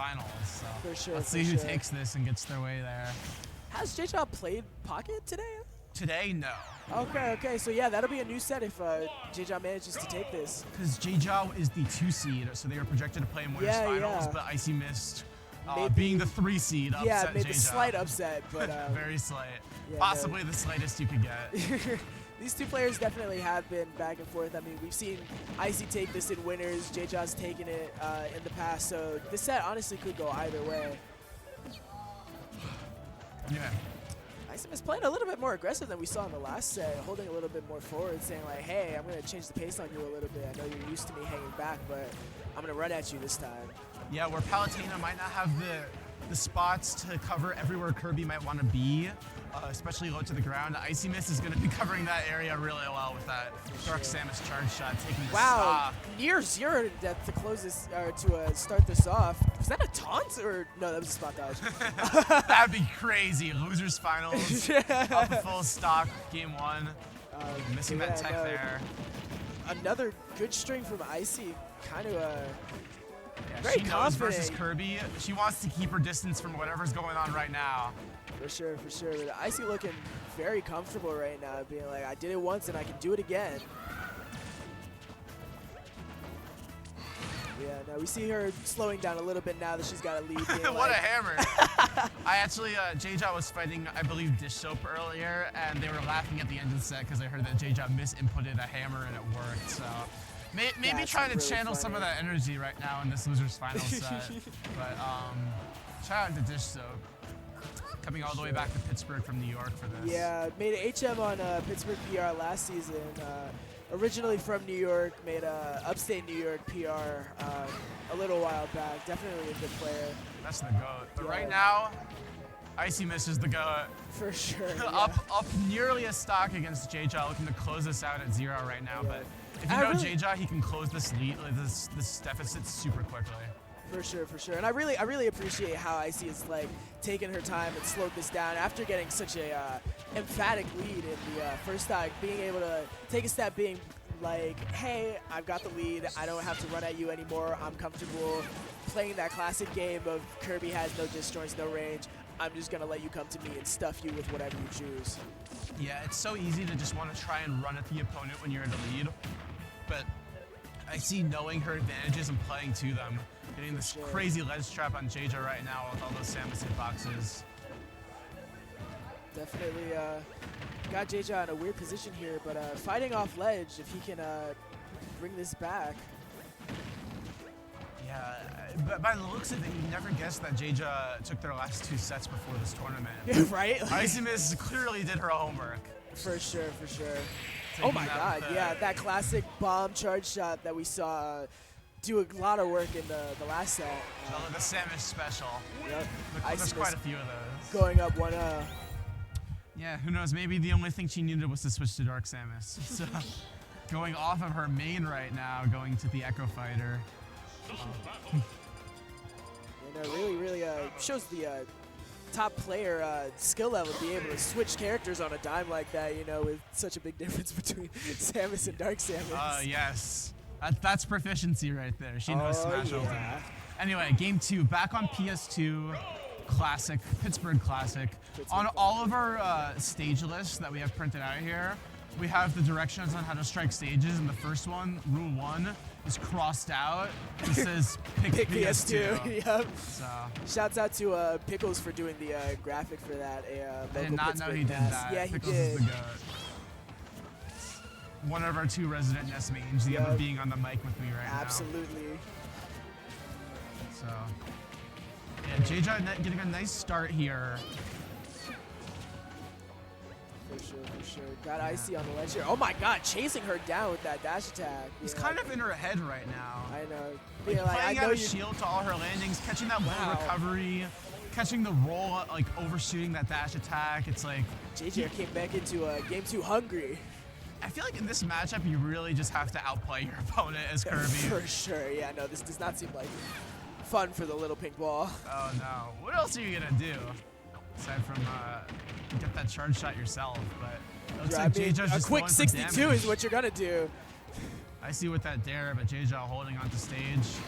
finals. So For sure, let's for see who sure. takes this and gets their way there. Has JeJaJeja played Pocket today? Today, no. Okay. So yeah, that'll be a new set if JeJaJeja manages to take this. Because JeJaJeja is the 2 seed, so they are projected to play in winners finals, but IcyMist being the 3 seed upset made JeJaJeja. the slight upset, but very slight. yeah, Possibly the slightest you could get. These two players definitely have been back and forth. I mean, we've seen Icy take this in winners. JeJaJeja's taken it in the past, so this set honestly could go either way. Yeah. IcyMist playing a little bit more aggressive than we saw in the last set, holding a little bit more forward, saying like, hey, I'm going to change the pace on you a little bit. I know you're used to me hanging back, but I'm going to run at you this time. Yeah, where Palutena might not have the spots to cover everywhere Kirby might want to be, especially low to the ground. IcyMist is going to be covering that area really well with that Dark Samus charge shot, taking the stock. Near 0 to death to close this, or to start this off. Was that a taunt, or no? That was a spot dodge. That'd be crazy. Losers finals, off a full stock, game 1. Missing that tech there. Another good string from Icy, kind of very she knows confident. versus Kirby. She wants to keep her distance from whatever's going on right now. For sure. But Icy looking very comfortable right now, being like, I did it once and I can do it again. Yeah, no, we see her slowing down a little bit now that she's got a lead. What a hammer. I actually, JeJaJeja was fighting, I believe, Dish Soap earlier, and they were laughing at the end of the set because they heard that JeJaJeja misinputted a hammer and it worked. So maybe trying to really channel some of that energy right now in this losers final set. But shout out to Dish Soap. Coming all the way back to Pittsburgh from New York for this. Yeah, made an HM on Pittsburgh PR last season. Originally from New York, made a upstate New York PR a little while back. Definitely a good player. That's the GOAT. But right now, IcyMist is the GOAT. For sure. Up nearly a stock against JeJaJeja, looking to close this out at 0 right now. But if you know JeJaJeja, he can close this lead, this deficit super quickly. For sure. And I really appreciate how Icy is like taking her time and slowed this down after getting such a emphatic lead in the first stock, being able to take a step, being like, hey, I've got the lead. I don't have to run at you anymore. I'm comfortable playing that classic game of Kirby has no disjoints, no range. I'm just going to let you come to me and stuff you with whatever you choose. Yeah, it's so easy to just want to try and run at the opponent when you're in the lead. But I see knowing her advantages and playing to them. Getting this crazy ledge trap on JeJaJeja right now with all those Samus hitboxes. Definitely got JeJaJeja in a weird position here, but fighting off ledge, if he can bring this back. Yeah, but by the looks of it, you never guessed that JeJaJeja took their last 2 sets before this tournament. Yeah, right? IcyMist clearly did her homework. For sure. Oh my god, yeah, that classic bomb charge shot that we saw do a lot of work in the last set. The Samus special. Yep. There's quite a few of those. Going up 1-0. Yeah, who knows? Maybe the only thing she needed was to switch to Dark Samus. So, going off of her main right now, going to the Echo Fighter. Really shows the top player skill level to be able to switch characters on a dime like that, with such a big difference between Samus and Dark Samus. Yes. That's proficiency right there. She knows Smash Ultimate. Anyway, game 2, back on PS2, Classic, Pittsburgh Classic. On all of our stage lists that we have printed out here, we have the directions on how to strike stages, and the first one, Rule 1, is crossed out. It says pick PS2. Yep. So. Shouts out to Pickles for doing the graphic for that. I did not know he did that. Yeah, he Pickles did. is the GOAT. One of our 2 resident Ness mains, the other being on the mic with me right now. Absolutely. So, yeah, JeJaJeja getting a nice start here. For sure. Got Icy on the ledge here. Oh my god, chasing her down with that dash attack. He's kind of in her head right now. I know. Playing out a shield to all her landings, catching that low recovery, catching the roll, like overshooting that dash attack. It's like JeJaJeja came back into game 2 hungry. I feel like in this matchup, you really just have to outplay your opponent as Kirby. For sure, yeah, no, this does not seem like fun for the little pink ball. Oh no, what else are you gonna do? Aside from get that charge shot yourself, but it looks like JeJaJeja's a just quick going for 62 damage. is what you're gonna do. Icy with that dare, but JeJaJeja holding onto stage.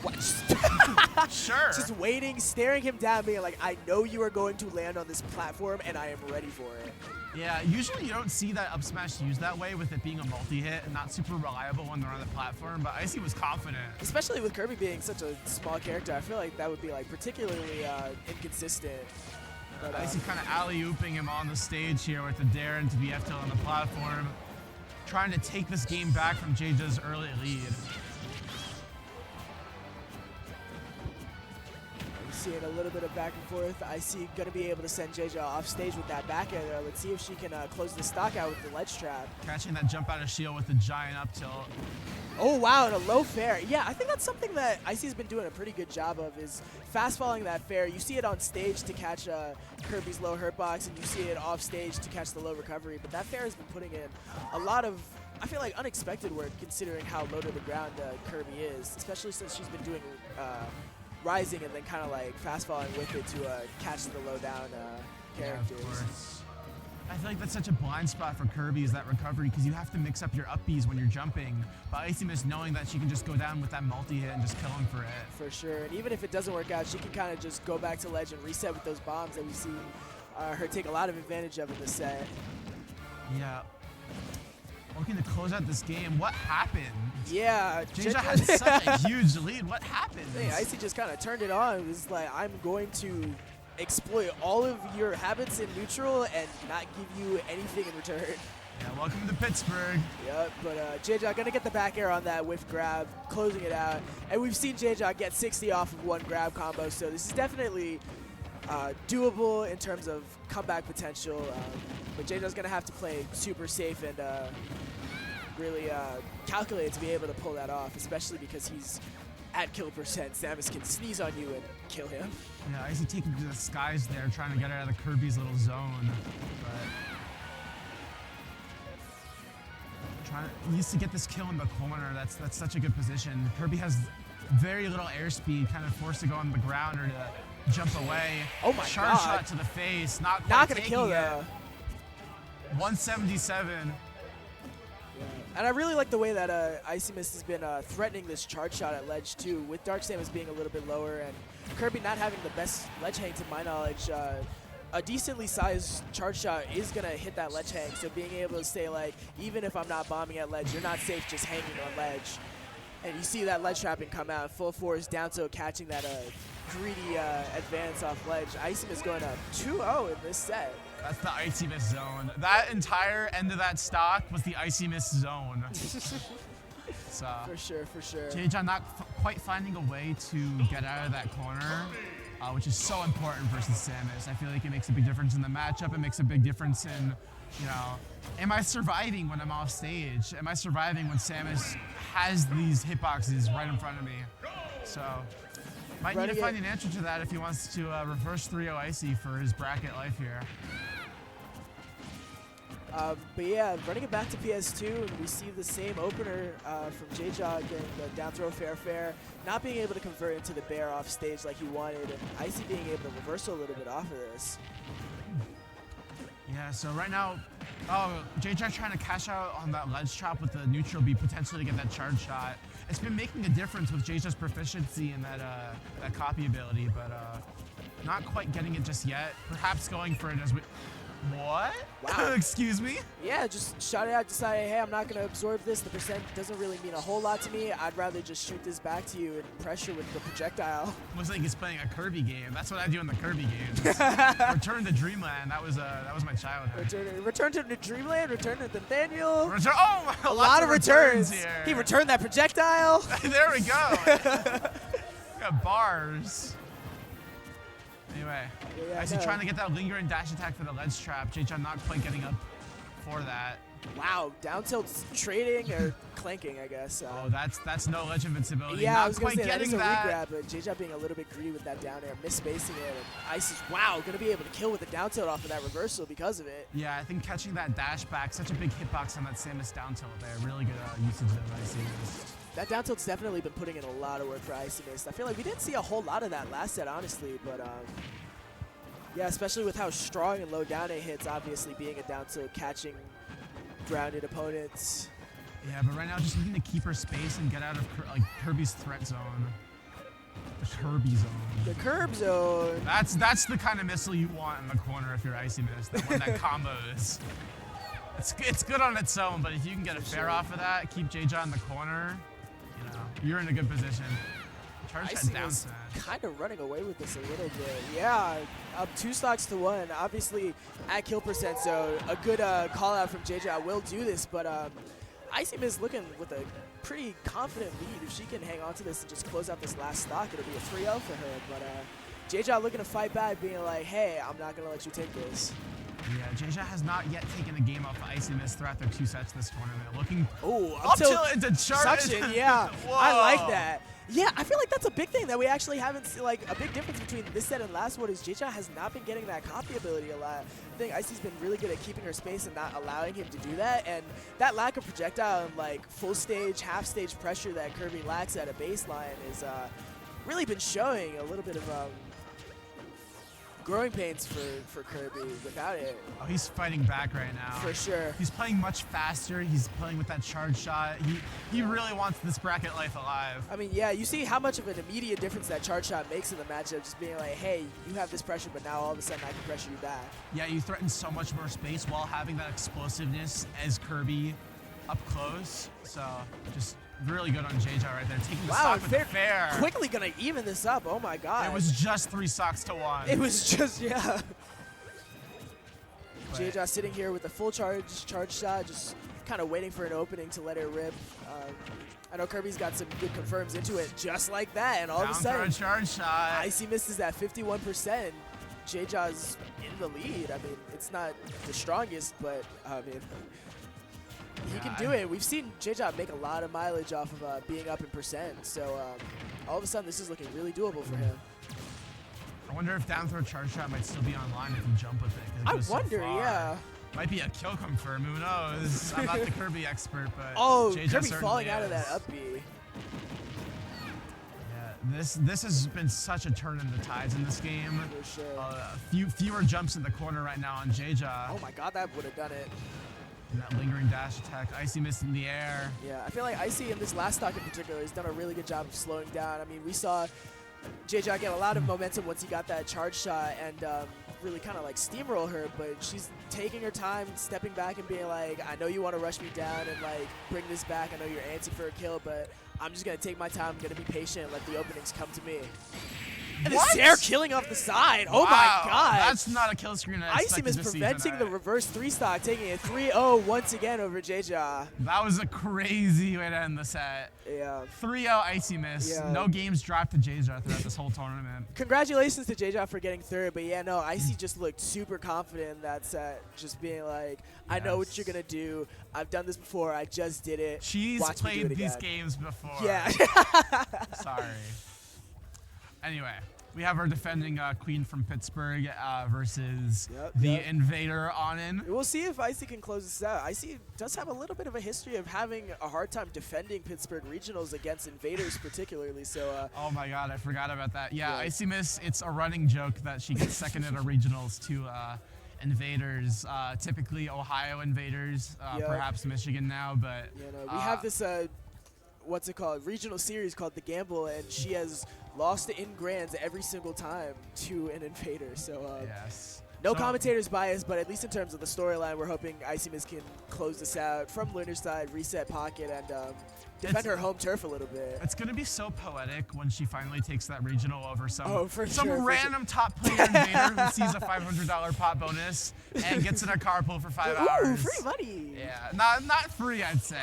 What? Sure. Just waiting, staring him down, being like, I know you are going to land on this platform, and I am ready for it. Yeah, usually you don't see that up smash used that way with it being a multi-hit and not super reliable when they're on the platform, but Icy was confident. Especially with Kirby being such a small character, I feel like that would be like particularly inconsistent. But, Icy kind of alley-ooping him on the stage here with the dare into BF tilt on the platform, trying to take this game back from JeJaJeja's early lead. Seeing a little bit of back and forth. Icy gonna be able to send JeJaJeja off stage with that back air there. Let's see if she can close the stock out with the ledge trap. Catching that jump out of shield with the giant up tilt. Oh wow, and a low fair. Yeah, I think that's something that Icy's been doing a pretty good job of, is fast falling that fair. You see it on stage to catch Kirby's low hurt box, and you see it off stage to catch the low recovery. But that fair has been putting in a lot of, I feel like, unexpected work considering how low to the ground Kirby is, especially since she's been doing rising and then kind of like fast falling with it to catch the low down characters. Yeah, of course. I feel like that's such a blind spot for Kirby, is that recovery, because you have to mix up your up Bs when you're jumping. But IcyMist, knowing that she can just go down with that multi-hit and just kill him for it. For sure, and even if it doesn't work out, she can kind of just go back to ledge and reset with those bombs that we see her take a lot of advantage of in this set. Yeah. Looking to close out this game. What happened? Yeah. JeJaJeja had such a huge lead. What happened? Hey, Icy just kind of turned it on. It was like, I'm going to exploit all of your habits in neutral and not give you anything in return. Yeah, welcome to Pittsburgh. Yep, but JeJaJeja gonna get the back air on that whiff grab, closing it out. And we've seen JeJaJeja get 60 off of one grab combo, so this is definitely doable in terms of comeback potential. But JeJaJeja's gonna have to play super safe and really calculate to be able to pull that off, especially because he's at kill percent. Samus can sneeze on you and kill him. Yeah, Icy taking to the skies there, trying to get out of the Kirby's little zone. But needs to get this kill in the corner. That's such a good position. Kirby has very little airspeed, kind of forced to go on the ground or to jump away. Oh my Charge God. shot to the face. Not gonna taking kill it. though. 177. And I really like the way that IcyMist has been threatening this charge shot at ledge too, with Dark Samus being a little bit lower and Kirby not having the best ledge hang to my knowledge. A decently sized charge shot is gonna hit that ledge hang, so being able to say like, even if I'm not bombing at ledge, you're not safe just hanging on ledge. And you see that ledge trapping come out, full force, down tilt, catching that greedy advance off ledge. IcyMist going up 2-0 in this set. That's the IcyMist zone. That entire end of that stock was the IcyMist zone. So, for sure, for sure. JeJaJeja not quite finding a way to get out of that corner, which is so important versus Samus. I feel like it makes a big difference in the matchup. It makes a big difference in, you know, am I surviving when I'm off stage? Am I surviving when Samus has these hitboxes right in front of me? So, might need to find an answer to that if he wants to reverse 3-0 Icy for his bracket life here. But yeah, running it back to PS2, and we see the same opener from JeJaJeja getting the down throw fair, not being able to convert into the bear off stage like he wanted, and Icy being able to reversal a little bit off of this. Yeah, so right now, JeJaJeja trying to cash out on that ledge trap with the neutral B potentially to get that charge shot. It's been making a difference with JeJaJeja's proficiency in that copy ability, but not quite getting it just yet. Perhaps going for it as we... What? Wow. Excuse me? Yeah, just shot it out, decided, hey, I'm not going to absorb this. The percent doesn't really mean a whole lot to me. I'd rather just shoot this back to you and pressure with the projectile. Looks like he's playing a Kirby game. That's what I do in the Kirby games. Return to Dreamland. That was my childhood. Return to Dreamland. Return to Nathaniel. A lot of returns here. He returned that projectile. There we go. Got bars. Anyway, yeah, Icy trying to get that lingering dash attack for the ledge trap. JeJaJeja not quite getting up for that. Wow, down tilt's trading or clanking, I guess. Oh, that's no ledge invincibility. Yeah, not I was quite gonna say getting that is a regrab, but JeJaJeja being a little bit greedy with that down air, misspacing it, and Icy's gonna be able to kill with the down tilt off of that reversal because of it. Yeah, I think catching that dash back, such a big hitbox on that Samus down tilt there. Really good usage of Icy. That down tilt's definitely been putting in a lot of work for IcyMist. I feel like we didn't see a whole lot of that last set, honestly, but yeah, especially with how strong and low down it hits, obviously being a down tilt, catching grounded opponents. Yeah, but right now just looking to keep her space and get out of like Kirby's threat zone. The Kirby zone. The curb zone. That's the kind of missile you want in the corner if you're IcyMist. That one that combos. It's good on its own, but if you can get a fair off of that, keep JeJaJeja in the corner, you know, you're in a good position. Charge that down smash. Kind of running away with this a little bit. Yeah, up 2 stocks to 1. Obviously at kill percent, so a good call out from JeJaJeja will do this, but IcyMist looking with a pretty confident lead. If she can hang on to this and just close out this last stock, it'll be a 3-0 for her. But JeJaJeja looking to fight back, being like, hey, I'm not going to let you take this. Yeah, JeJaJeja has not yet taken a game off of IcyMist throughout their 2 sets this tournament. Looking up till into charge. Suction, yeah. I like that. Yeah, I feel like that's a big thing that we actually haven't seen. Like, a big difference between this set and last one is JeJaJeja has not been getting that copy ability a lot. I think Icy's been really good at keeping her space and not allowing him to do that. And that lack of projectile and, like, full stage, half stage pressure that Kirby lacks at a baseline is really been showing a little bit of growing pains for Kirby without it. Oh, he's fighting back right now. For sure. He's playing much faster. He's playing with that charge shot. He really wants this bracket life alive. I mean, yeah, you see how much of an immediate difference that charge shot makes in the matchup, just being like, hey, you have this pressure, but now all of a sudden I can pressure you back. Yeah, you threaten so much more space while having that explosiveness as Kirby up close. So just really good on JeJaJeja right there, taking the stock with the fair. Quickly gonna even this up. Oh my god. It was just 3 stocks to 1. It was just, yeah. JeJaJeja sitting here with the full charge shot, just kind of waiting for an opening to let it rip. I know Kirby's got some good confirms into it, just like that, and all of a sudden, charge shot. IcyMist is at 51%. JeJaJeja's in the lead. I mean, it's not the strongest, but I mean, he can do it. We've seen JeJaJeja make a lot of mileage off of being up in percent, so all of a sudden this is looking really doable for him. I wonder if down throw charge shot might still be online if you jump with it. I wonder, yeah. Might be a kill confirm, who knows? I'm not the Kirby expert, but JeJaJeja Kirby falling out of that up B. Yeah, this has been such a turn in the tides in this game. For sure. Fewer jumps in the corner right now on JeJaJeja. Oh my god, that would have done it. And that lingering dash attack, IcyMist in the air. Yeah, I feel like Icy in this last stock in particular has done a really good job of slowing down. I mean, we saw JeJaJeja get a lot of momentum once he got that charge shot and really kind of like steamroll her, but she's taking her time, stepping back and being like, I know you want to rush me down and like bring this back. I know you're antsy for a kill, but I'm just going to take my time. I'm going to be patient and let the openings come to me. And the Sair killing off the side. Oh my god. That's not a kill screen. IcyMist preventing the reverse 3-stock, taking it 3-0 once again over JeJaJeja. That was a crazy way to end the set. Yeah. 3-0 IcyMist. Yeah. No games dropped to JeJaJeja throughout this whole tournament. Congratulations to JeJaJeja for getting third, but yeah, no, Icy just looked super confident in that set, just being like, I know what you're going to do. I've done this before. I just did it. She's played these games before. Yeah. Sorry. Anyway, we have our defending queen from Pittsburgh versus the invader Anin. We'll see if Icy can close this out. Icy does have a little bit of a history of having a hard time defending Pittsburgh regionals against invaders particularly. So. Oh my god, I forgot about that. Yeah, IcyMist, it's a running joke that she gets second at our regionals to invaders, typically Ohio invaders, perhaps Michigan now, but... we have this, what's it called, regional series called The Gamble, and she has lost in grands every single time to an invader. So no commentator's bias, but at least in terms of the storyline, we're hoping IcyMist can close this out from Lunar's side, reset pocket, and defend her home turf a little bit. It's going to be so poetic when she finally takes that regional over some random top player invader who sees a $500 pot bonus and gets in a carpool for 5 hours. Free money. Yeah, not free, I'd say.